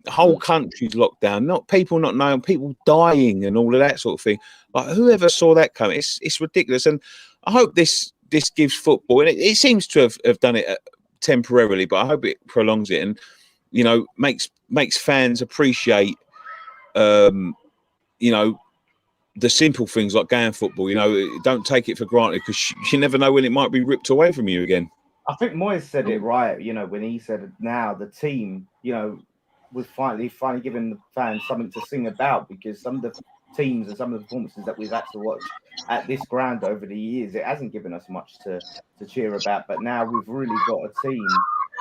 the whole country's locked down, people not knowing, people dying and all of that sort of thing. Like, whoever saw that coming? It's ridiculous. And I hope this gives football, and it seems to have done it temporarily, but I hope it prolongs it and, you know, makes fans appreciate, you know, the simple things like game football. You know, don't take it for granted, because you never know when it might be ripped away from you again. I think Moyes said it right, you know, when he said now the team, you know, was finally giving the fans something to sing about, because some of the teams and some of the performances that we've had to watch at this ground over the years, it hasn't given us much to cheer about. But now we've really got a team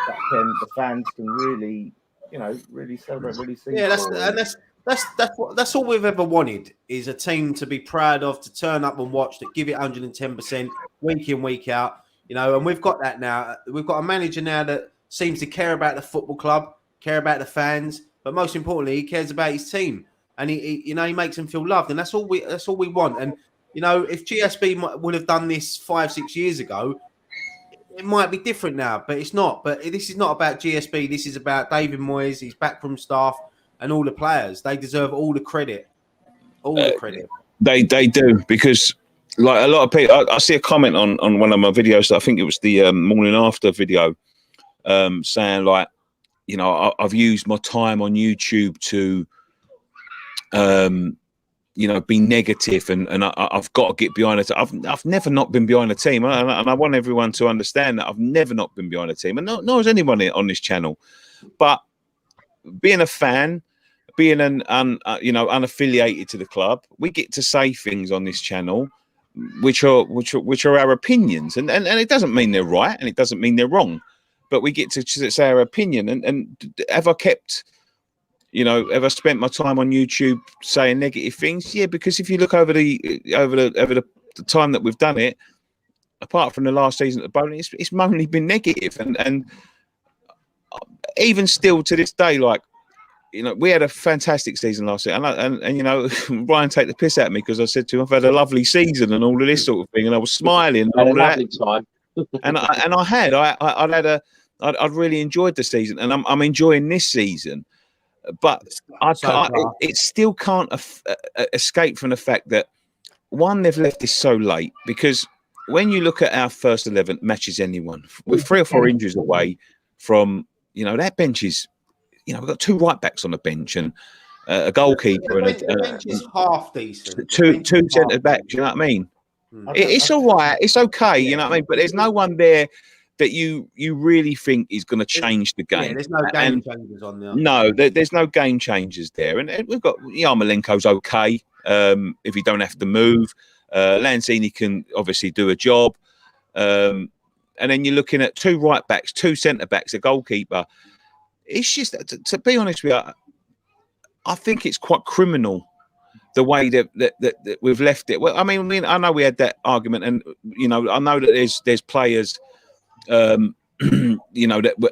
that the fans can really, you know, really celebrate, really sing. Yeah, that's all we've ever wanted, is a team to be proud of, to turn up and watch, to give it 110% week in, week out. You know, and we've got that now. We've got a manager now that seems to care about the football club, care about the fans, but most importantly, he cares about his team, and he makes them feel loved, and that's all we want. And if GSB would have done this 5-6 years ago, it might be different now, but it's not. But this is not about GSB. This is about David Moyes, his backroom staff, and all the players. They deserve all the credit. All the credit. They do, because like a lot of people, I see a comment on one of my videos. I think it was the morning after video, saying like, I've used my time on YouTube to, be negative, and I've got to get behind it. I've never not been behind a team, and I want everyone to understand that I've never not been behind a team, and nor has anyone on this channel. But being a fan, being unaffiliated to the club, we get to say things on this channel which are our opinions, and it doesn't mean they're right, and it doesn't mean they're wrong, but we get to say our opinion. And have I kept, have I spent my time on YouTube saying negative things? Yeah, because if you look over the time that we've done it, apart from the last season at the Bowling, it's mainly been negative, and even still to this day, like, we had a fantastic season last year, and Ryan take the piss out of me because I said to him, I've had a lovely season and all of this sort of thing, and I was smiling and all that. Time. I'd really enjoyed the season, and I'm enjoying this season, but it still can't escape from the fact that, one, they've left this so late, because when you look at our first 11 matches, anyone, we're 3 or 4 injuries away from, that bench is, we've got 2 right backs on the bench and a goalkeeper, the bench is half decent. Two centre backs. You know what I mean? It's all right. It's okay. You know what I mean? But there's no one there that you really think is going to change the game. Yeah, there's no game changers on there. No, there's no game changers there. And we've got Yarmolenko's okay if he don't have to move. Lanzini can obviously do a job. And then you're looking at 2 right backs, 2 centre backs, a goalkeeper. It's just, to be honest with you, I think it's quite criminal the way that we've left it. Well, I know we had that argument, and I know that there's players, that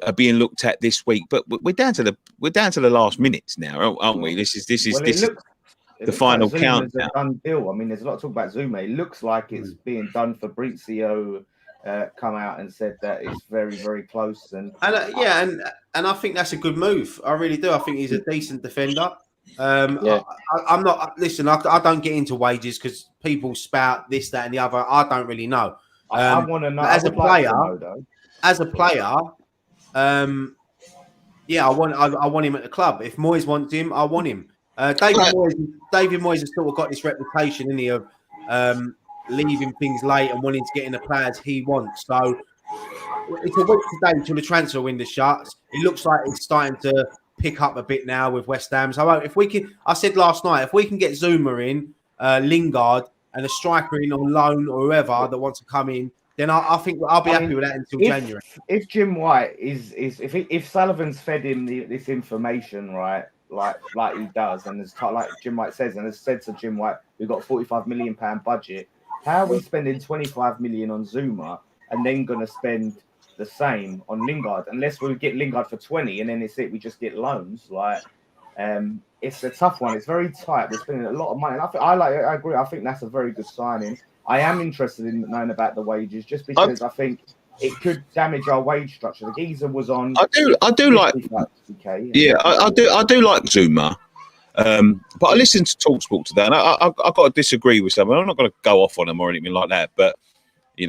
are being looked at this week, but we're down to the last minutes now, aren't we? This is the final count. It's a done deal. There's a lot of talk about Zouma. It looks like it's being done. Fabrizio come out and said that it's very, very close, and I think that's a good move. I really do. I think he's a decent defender. I'm not. Listen, I don't get into wages because people spout this, that, and the other. I don't really know. I want to know as a player. I want him at the club. If Moyes wants him, I want him. David Moyes has sort of got this reputation, isn't he, of leaving things late and wanting to get in the players he wants. So it's a week today until the transfer window shuts. It looks like it's starting to pick up a bit now with West Ham. So if we can, I said last night, if we can get Zouma in, Lingard, and a striker in on loan or whoever that wants to come in, then I think I'll be happy with that until January. If Jim White if Sullivan's fed him this information, right, like he does, and like Jim White says, and has said to Jim White, we've got a £45 million budget. How are we spending 25 million on Zouma and then going to spend the same on Lingard? Unless we get Lingard for 20 and then we just get loans. It's a tough one. It's very tight. We're spending a lot of money. And I agree. I think that's a very good signing. I am interested in knowing about the wages, just because I think it could damage our wage structure. The geezer was on. I do like. Yeah, I do like Zouma. But I listened to TalkSport today, and I've got to disagree with someone. I'm not going to go off on them or anything like that, but you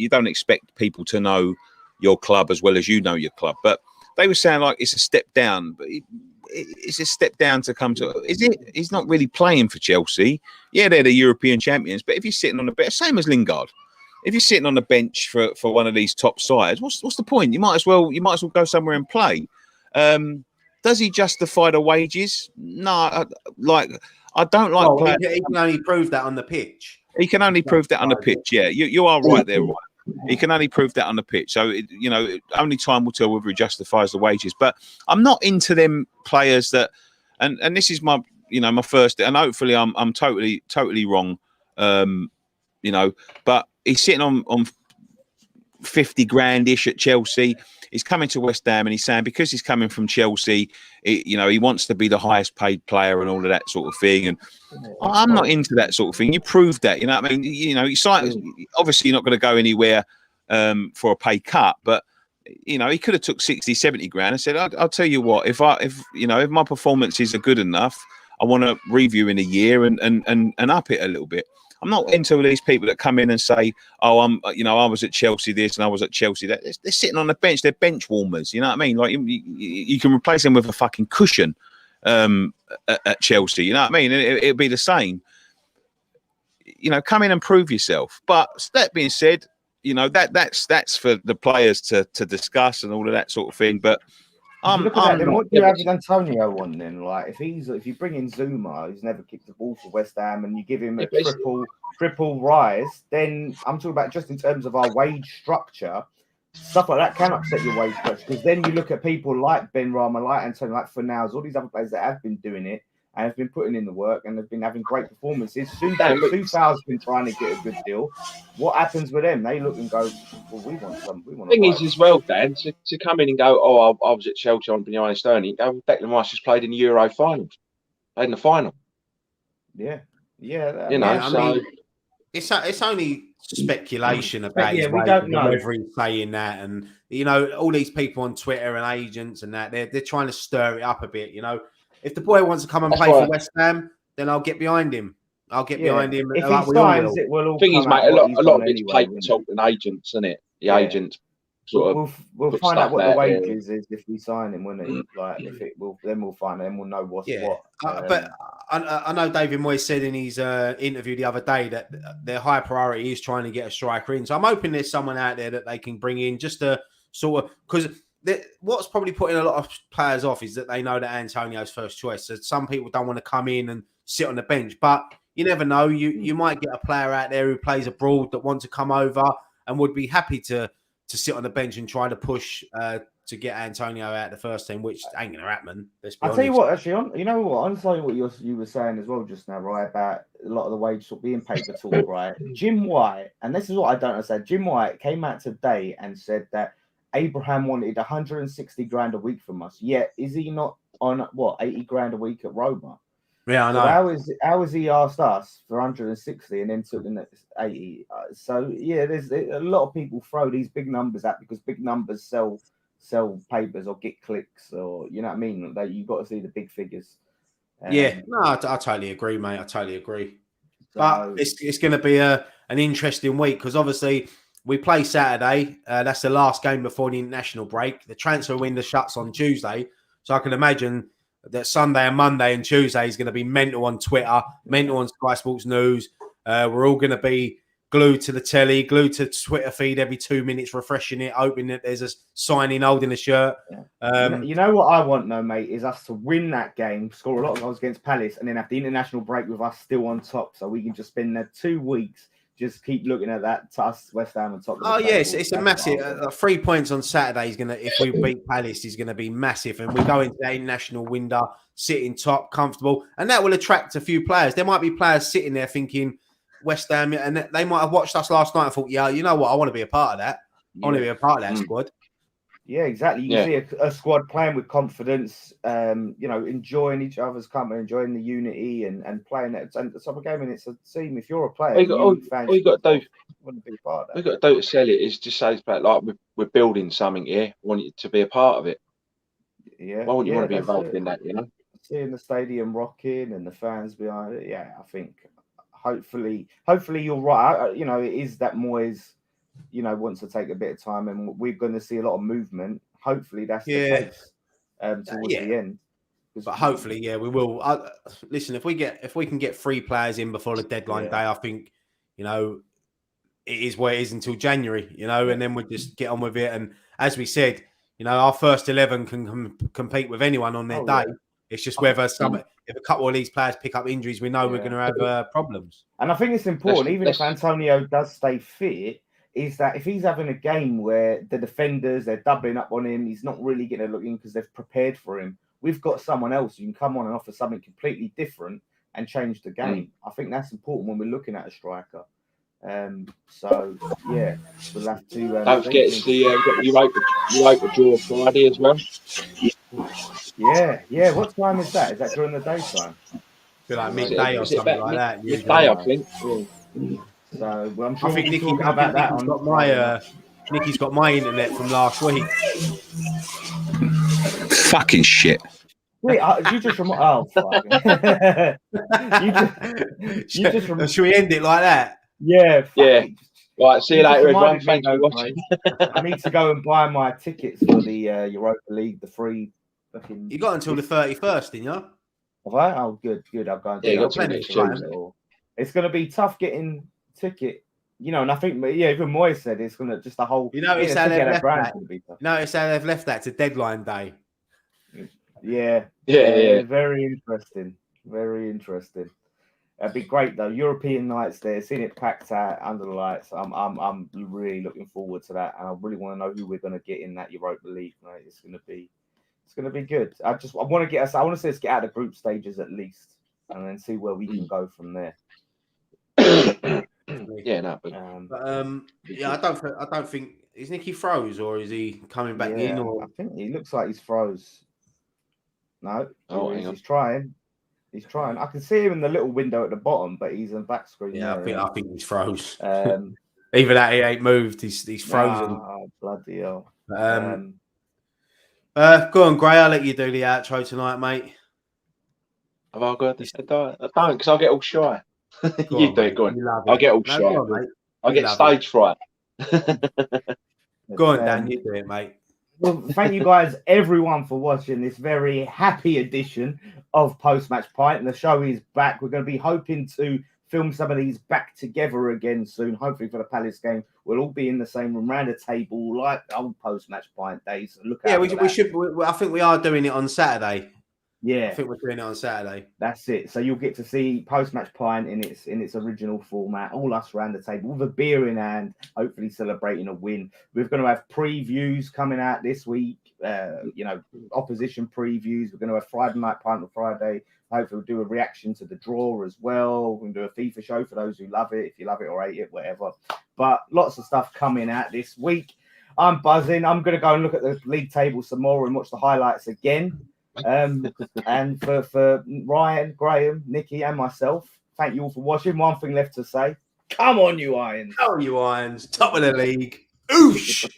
don't expect people to know your club as well as you know your club. But they were saying like it's a step down, but it's a step down to come to. Is it? He's not really playing for Chelsea. Yeah, they're the European champions, but if you're sitting on the bench, same as Lingard, if you're sitting on the bench for one of these top sides, what's the point? You might as well go somewhere and play. Does he justify the wages? No, I don't like. Well, he can only prove that on the pitch. He can only prove that on the pitch. Yeah, you are right there. Right. He can only prove that on the pitch. So only time will tell whether he justifies the wages. But I'm not into them players that, and this is my my first, and hopefully I'm totally wrong. But he's sitting on 50 grand-ish at Chelsea. He's coming to West Ham and he's saying because he's coming from Chelsea, he wants to be the highest paid player and all of that sort of thing. And I'm not into that sort of thing. You proved that, you know what I mean? Obviously you're not going to go anywhere for a pay cut, but he could have took 60, 70 grand and said, I'll tell you what, if my performances are good enough, I want to review in a year and up it a little bit. I'm not into these people that come in and say, "Oh, I was at Chelsea this and I was at Chelsea that." They're sitting on the bench. They're bench warmers. You know what I mean? Like you can replace them with a fucking cushion at Chelsea. You know what I mean? It'd be the same. Come in and prove yourself. But that being said, that's for the players to discuss and all of that sort of thing. But what do you have with Antonio on then? Like if you bring in Zouma, who's never kicked the ball for West Ham, and you give him a triple rise, then I'm talking about just in terms of our wage structure, stuff like that can upset your wage structure, because then you look at people like Ben Rama, like Antonio, like Fornals, all these other players that have been doing it and have been putting in the work and have been having great performances. Sousal's been trying to get a good deal. What happens with them? They look and go, well, we want some. The thing is, as well, Dan, to come in and go, oh, I was at Chelsea on behind Sterling. Declan Rice just played in the Euro final. Played in the final. Yeah. It's only speculation about his we don't know whether he's saying that, and all these people on Twitter and agents and that they're trying to stir it up a bit. If the boy wants to come and play for West Ham, then I'll get behind him. Behind him. If he signs, it will all thing is, mate, a lot of it's paper talk and agents, isn't it? The agents sort of. We'll find out what the wages is if we sign him, won't it? Like then we'll find. Then we'll know what's what. But I know David Moyes said in his interview the other day that their high priority is trying to get a striker in. So I'm hoping there's someone out there that they can bring in just to sort of, because what's probably putting a lot of players off is that they know that Antonio's first choice. So some people don't want to come in and sit on the bench, but you never know. You might get a player out there who plays abroad that wants to come over and would be happy to sit on the bench and try to push to get Antonio out of the first team, which ain't going to happen. I'll tell you what, actually, you know what? I'll tell you what you were saying as well just now, right, about a lot of the wage talk being paper talk, right? Jim White, and this is what I don't understand. Jim White came out today and said that Abraham wanted 160 grand a week from us. Yet, is he not on, 80 grand a week at Roma? Yeah, I know. So how is he asked us for 160 and then took the next 80? There's a lot of people throw these big numbers out because big numbers sell papers or get clicks, or you know what I mean. That you've got to see the big figures. I totally agree, mate. I totally agree. But it's going to be an interesting week because obviously we play Saturday. That's the last game before the international break. The transfer window shuts on Tuesday, so I can imagine that Sunday and Monday and Tuesday is going to be mental on Twitter, mental on Sky Sports News. We're all going to be glued to the telly, glued to Twitter feed every 2 minutes, refreshing it, hoping that there's a signing, holding a shirt. You know what I want, though, mate, is us to win that game, score a lot of goals against Palace, and then have the international break with us still on top, so we can just spend there 2 weeks. Just keep looking at that. Us, West Ham on top. Oh yes, it's a massive 3 points on Saturday is gonna. If we beat Palace, is gonna be massive, and we go into the international window sitting top, comfortable, and that will attract a few players. There might be players sitting there thinking West Ham, and they might have watched us last night and thought, yeah, you know what, I want to be a part of that. I want to be a part of that squad. Yeah, exactly. You can see a squad playing with confidence, enjoying each other's company, enjoying the unity and playing it. And the type of game, and it's a team. If you're a player, all you got to do, want to be part of that. All you got to do to sell it is just say, like, we're building something here. We want you to be a part of it. Yeah. Why wouldn't you want to be involved in that, Seeing the stadium rocking and the fans behind it. Yeah, I think hopefully you're right. It is that Moyes, wants to take a bit of time, and we're going to see a lot of movement. Hopefully that's the case towards the end. But hopefully, we will. Listen, if we can get 3 players in before the deadline day, I think, it is where it is until January, and then we'll just get on with it. And as we said, our first 11 can compete with anyone on their day. Yeah. It's just whether if a couple of these players pick up injuries, we know we're going to have problems. And I think it's important, even if Antonio does stay fit, is that if he's having a game where the defenders, they're doubling up on him, he's not really getting a look in because they've prepared for him. We've got someone else who can come on and offer something completely different and change the game. I think that's important when we're looking at a striker. So yeah, we'll have to. Don't forget it's the Europa draw Friday as well. Yeah. What time is that? Is that during the daytime? Feel like midday or something like that. Midday, I think. Yeah. So well, I'm sure I think we'll be talking about that Nicky's on got my Nicky's got my internet from last week. Fucking shit. Wait, you just remind. Oh, fuck. you just remind. Should we end it like that? Yeah. Yeah. Right. See you later, everyone. Thanks for watching. I need to go and buy my tickets for the Europa League, the free. Fucking. You got until the 31st, didn't you? Have I? Oh, good. I'll go and do you got it. It's going to be tough getting ticket. You know, and I think even Moyes said it's going to just the whole. You notice how they've left that. Notice how they've left that to deadline day. Yeah. Very interesting. It'd be great though. European nights there, seeing it packed out under the lights. I'm really looking forward to that, and I really want to know who we're going to get in that Europa League. Right? It's going to be good. I want to see us get out of group stages at least, and then see where we can go from there. Yeah, no, but I don't think is Nicky froze or is he coming back in? Or I think he looks like he's froze. No, he's trying. I can see him in the little window at the bottom, but he's on back screen. Yeah, I think he's froze. Even that he ain't moved, he's frozen. Oh, bloody hell. Go on, Gray. I'll let you do the outro tonight, mate. Have I got this? I don't, because I'll get all shy. You do it, go on. I'll get all shy. I'll get stage fright. Go on, Dan. You do it, mate. Well, thank you guys, everyone, for watching this very happy edition of Post-Match Pint. The show is back. We're going to be hoping to film some of these back together again soon. Hopefully for the Palace game, we'll all be in the same room, round a table, like old Post-Match Pint days. We should. I think we are doing it on Saturday. Yeah, I think we're doing it on Saturday. That's it. So you'll get to see Post-Match Pint in its original format, all us around the table with a beer in hand, hopefully celebrating a win. We're going to have previews coming out this week, opposition previews. We're going to have Friday Night Pint on Friday. Hopefully we'll do a reaction to the draw as well. We're going to do a FIFA show for those who love it, if you love it or hate it, whatever. But lots of stuff coming out this week. I'm buzzing. I'm going to go and look at the league table some more and watch the highlights again. And for Ryan, Graham, Nicky, and myself, thank you all for watching. One thing left to say: come on, you Irons! Come on, you Irons! Top of the league! Oosh!